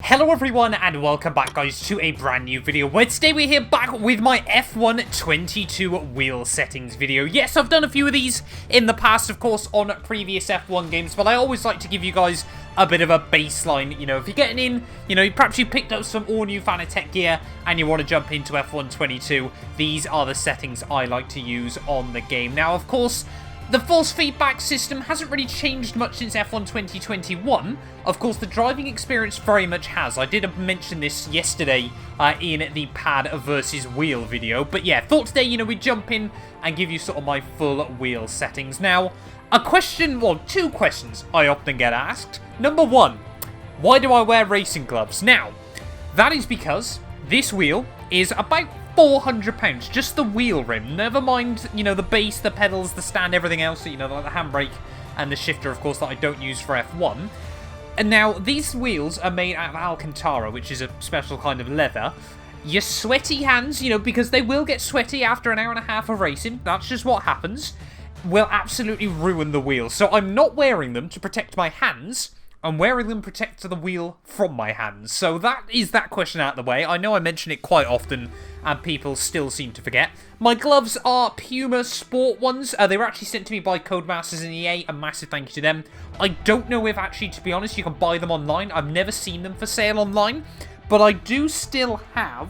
Hello everyone and welcome back guys to a brand new video where today we're here back with my F1 22 wheel settings video. Yes, I've done a few of these in the past, of course, on previous F1 games, but I always like to give you guys a bit of a baseline. You know, if you're getting in, you know, perhaps you picked up some all new Fanatec gear and you want to jump into F1 22, these are the settings I like to use on the game. Now, of course, the force feedback system hasn't really changed much since F1 2021. Of course, the driving experience very much has. I did mention this yesterday in the pad versus wheel video. But yeah, thought today, you know, we'd jump in and give you sort of my full wheel settings. Now, a question, well, two questions I often get asked. Number one, why do I wear racing gloves? Now, that is because this wheel is about £400, just the wheel rim, never mind, you know, the base, the pedals, the stand, everything else, you know, like the handbrake and the shifter, of course, that I don't use for F1. And now, these wheels are made out of Alcantara, which is a special kind of leather. Your sweaty hands, you know, because they will get sweaty after an hour and a half of racing, that's just what happens, will absolutely ruin the wheel. So I'm not wearing them to protect my hands, I'm wearing them to protect the wheel from my hands. So that is that question out of the way. I know I mention it quite often, and people still seem to forget. My gloves are Puma Sport ones. They were actually sent to me by Codemasters in EA. A massive thank you to them. I don't know if actually, to be honest, you can buy them online. I've never seen them for sale online. But I do still have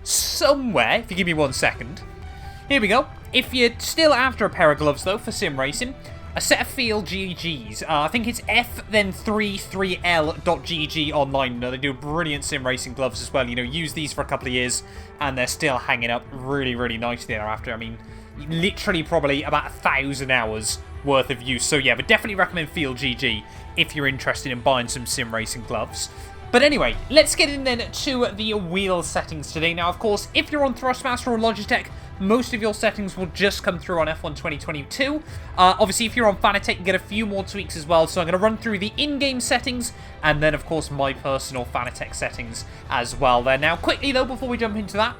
somewhere, if you give me 1 second. Here we go. If you're still after a pair of gloves, though, for sim racing, a set of Feel GGs. I think it's F then 33L.GG online. You know, they do brilliant sim racing gloves as well. You know, use these for a couple of years and they're still hanging up really, really nicely thereafter. I mean, literally probably about 1,000 hours worth of use. So yeah, but definitely recommend Feel GG if you're interested in buying some sim racing gloves. But anyway, let's get in then to the wheel settings today. Now, of course, if you're on Thrustmaster or Logitech, most of your settings will just come through on F1 2022. Obviously, if you're on Fanatec, you get a few more tweaks as well. So I'm going to run through the in-game settings and then, of course, my personal Fanatec settings as well there. Now, quickly, though, before we jump into that,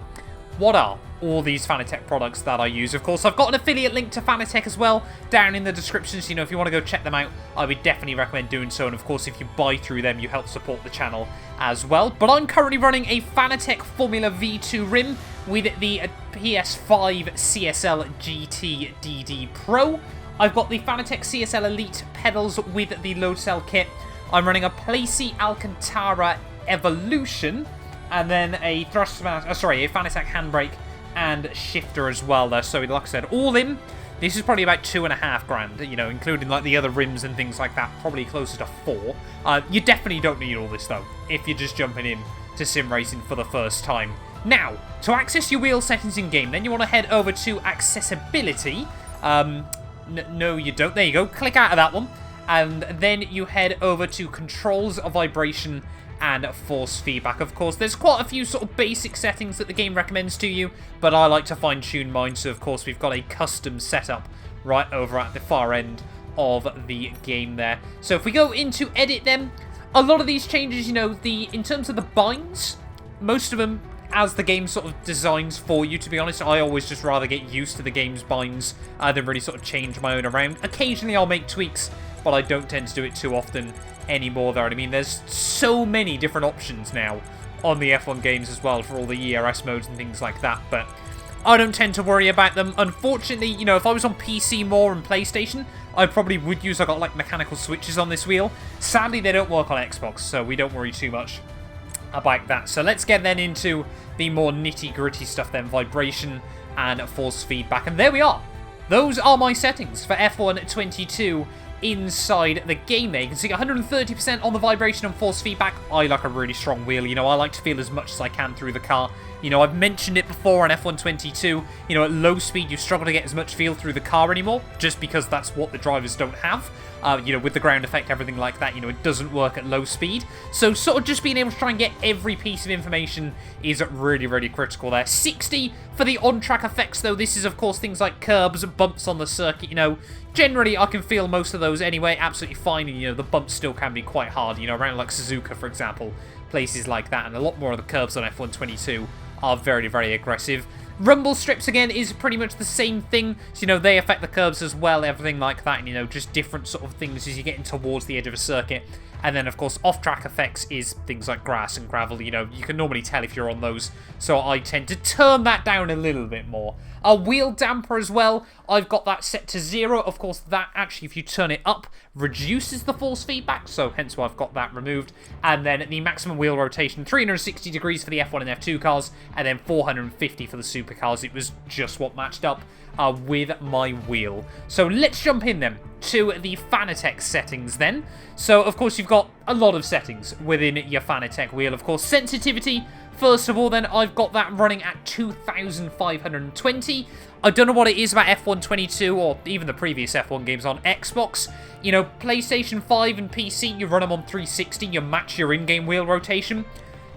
what are all these Fanatec products that I use? Of course, I've got an affiliate link to Fanatec as well down in the description, so, you know, if you want to go check them out, I would definitely recommend doing so. And, of course, if you buy through them, you help support the channel as well. But I'm currently running a Fanatec Formula V2 rim with the PS5 CSL GT DD Pro. I've got the Fanatec CSL Elite pedals with the Loadcell kit. I'm running a Placey Alcantara Evolution, and then a Thrustmaster, a Fanatec handbrake and shifter as well there. So like I said, all in, this is probably about £2,500, you know, including like the other rims and things like that, probably closer to 4. You definitely don't need all this though, if you're just jumping in to sim racing for the first time. Now, to access your wheel settings in game, then you want to head over to accessibility. No, you don't. There you go. Click out of that one, and then you head over to controls, vibration, and force feedback. Of course, there's quite a few sort of basic settings that the game recommends to you, but I like to fine-tune mine, so of course we've got a custom setup right over at the far end of the game there. So if we go into edit then, a lot of these changes, you know, in terms of the binds, most of them as the game sort of designs for you, to be honest. I always just rather get used to the game's binds than really sort of change my own around. Occasionally I'll make tweaks, but I don't tend to do it too often anymore there. I mean, there's so many different options now on the F1 games as well for all the ERS modes and things like that, but I don't tend to worry about them. Unfortunately, you know, if I was on PC more and PlayStation, I probably would use, I got like mechanical switches on this wheel. Sadly, they don't work on Xbox, so we don't worry too much about that. So let's get then into the more nitty-gritty stuff then, vibration and force feedback. And there we are. Those are my settings for F1 22 inside the game there. You can see 130% on the vibration and force feedback. I like a really strong wheel. You know, I like to feel as much as I can through the car. You know, I've mentioned it before on F1 22. You know, at low speed, you struggle to get as much feel through the car anymore, just because that's what the drivers don't have. You know, with the ground effect, everything like that, you know, it doesn't work at low speed. So sort of just being able to try and get every piece of information is really, really critical there. 60 for the on-track effects, though. This is, of course, things like curbs, bumps on the circuit, you know. Generally, I can feel most of those anyway, absolutely fine. And, you know, the bumps still can be quite hard, you know, around like Suzuka, for example, places like that. And a lot more of the curbs on F1 22 are very, very aggressive. Rumble strips, again, is pretty much the same thing. So, you know, they affect the curbs as well, everything like that. And, you know, just different sort of things as you're getting towards the edge of a circuit And then, of course, off-track effects is things like grass and gravel. You know, you can normally tell if you're on those, so I tend to turn that down a little bit more. A wheel damper as well, I've got that set to 0. Of course, that actually, if you turn it up, reduces the force feedback, so hence why I've got that removed. And then the maximum wheel rotation, 360 degrees for the F1 and F2 cars, and then 450 for the supercars. It was just what matched up with my wheel. So let's jump in then to the Fanatec settings then. So, of course, you've got a lot of settings within your Fanatec wheel. Of course, sensitivity. First of all, then, I've got that running at 2,520. I don't know what it is about F1 22 or even the previous F1 games on Xbox. You know, PlayStation 5 and PC, you run them on 360, you match your in-game wheel rotation.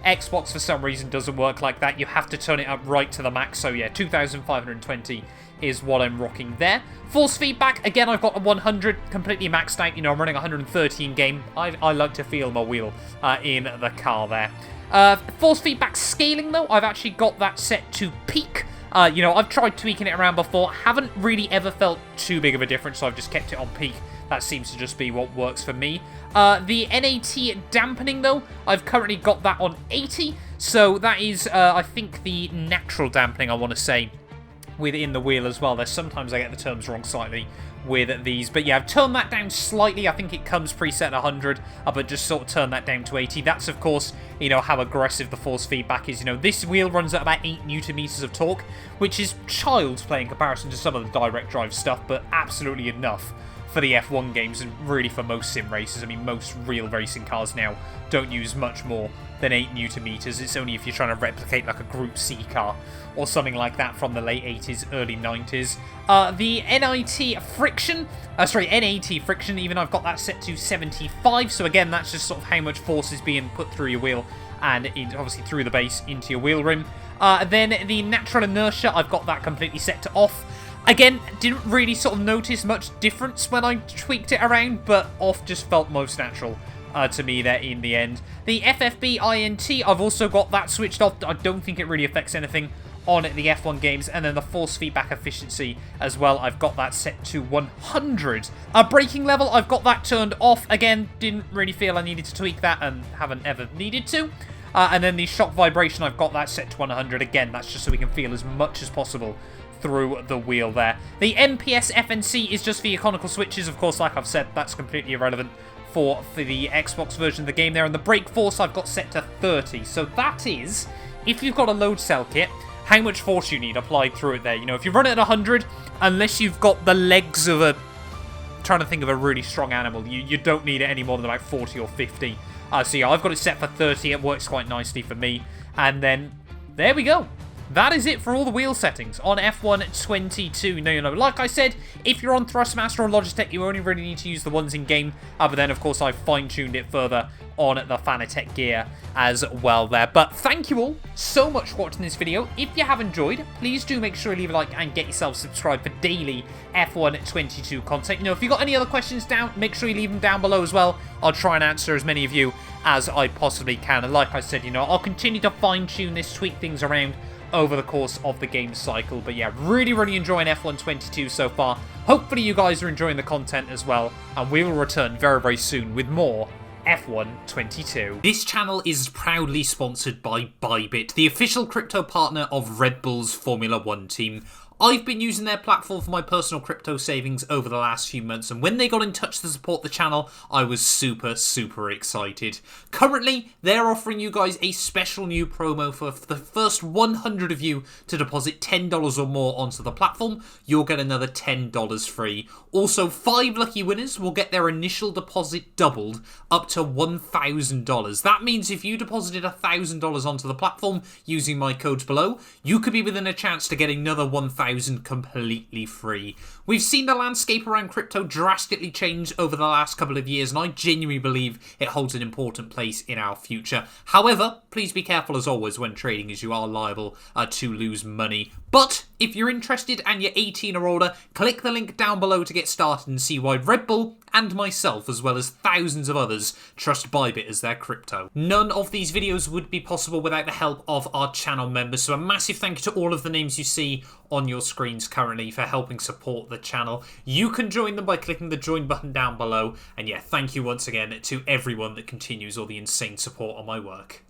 Xbox, for some reason, doesn't work like that. You have to turn it up right to the max. So, yeah, 2,520 is what I'm rocking there. Force feedback, again, I've got a 100, completely maxed out. You know, I'm running 130 in-game. I like to feel my wheel in the car there. Force feedback scaling, though, I've actually got that set to peak. You know, I've tried tweaking it around before. Haven't really ever felt too big of a difference, so I've just kept it on peak. That seems to just be what works for me. The NAT dampening, though, I've currently got that on 80. So that is, I think, the natural dampening, I want to say, within the wheel as well. There's sometimes I get the terms wrong slightly with these. But yeah, I've turned that down slightly. I think it comes preset at 100, but just sort of turn that down to 80. That's, of course, you know, how aggressive the force feedback is. You know, this wheel runs at about 8 Newton meters of torque, which is child's play in comparison to some of the direct drive stuff, but absolutely enough for the F1 games and really for most sim races. I mean, most real racing cars now don't use much more than 8 Newton meters. It's only if you're trying to replicate like a Group C car or something like that from the late 80s, early 90s. The NAT friction, even I've got that set to 75. So again, that's just sort of how much force is being put through your wheel and obviously through the base into your wheel rim. Then the natural inertia, I've got that completely set to off. Again, didn't really sort of notice much difference when I tweaked it around, but off just felt most natural to me there in the end. The FFB INT, I've also got that switched off. I don't think it really affects anything on the F1 games. And then the force feedback efficiency as well, I've got that set to 100. Braking level, I've got that turned off. Again, didn't really feel I needed to tweak that and haven't ever needed to. And then the shock vibration, I've got that set to 100. Again, that's just so we can feel as much as possible through the wheel there. The MPS FNC is just for your conical switches. Of course, like I've said, that's completely irrelevant for the Xbox version of the game there. And the brake force I've got set to 30. So that is, if you've got a load cell kit, how much force you need applied through it there. You know, if you run it at 100, unless you've got the legs of a, trying to think of a really strong animal, you don't need it any more than about 40 or 50. So yeah, I've got it set for 30. It works quite nicely for me. And then, there we go. That is it for all the wheel settings on F1 22. Now, you know, like I said, if you're on Thrustmaster or Logitech, you only really need to use the ones in-game. But then, of course, I've fine-tuned it further on the Fanatec gear as well there. But thank you all so much for watching this video. If you have enjoyed, please do make sure you leave a like and get yourself subscribed for daily F1 22 content. You know, if you've got any other questions down, make sure you leave them down below as well. I'll try and answer as many of you as I possibly can. And like I said, you know, I'll continue to fine-tune this, tweak things around over the course of the game cycle. But yeah, really enjoying F1 22 so far. Hopefully you guys are enjoying the content as well, and we will return very soon with more F1 22. This channel is proudly sponsored by Bybit, the official crypto partner of Red Bull's Formula 1 team. I've been using their platform for my personal crypto savings over the last few months, and when they got in touch to support the channel, I was super excited. Currently, they're offering you guys a special new promo for the first 100 of you to deposit $10 or more onto the platform. You'll get another $10 free. Also, 5 lucky winners will get their initial deposit doubled up to $1,000. That means if you deposited $1,000 onto the platform using my codes below, you could be within a chance to get another $1,000 completely free. We've seen the landscape around crypto drastically change over the last couple of years, and I genuinely believe it holds an important place in our future. However, please be careful as always when trading, as you are liable to lose money But if you're interested and you're 18 or older, click the link down below to get started and see why Red Bull and myself, as well as thousands of others, trust Bybit as their crypto. None of these videos would be possible without the help of our channel members, so a massive thank you to all of the names you see on your screens currently for helping support the channel. You can join them by clicking the join button down below, and yeah, thank you once again to everyone that continues all the insane support on my work.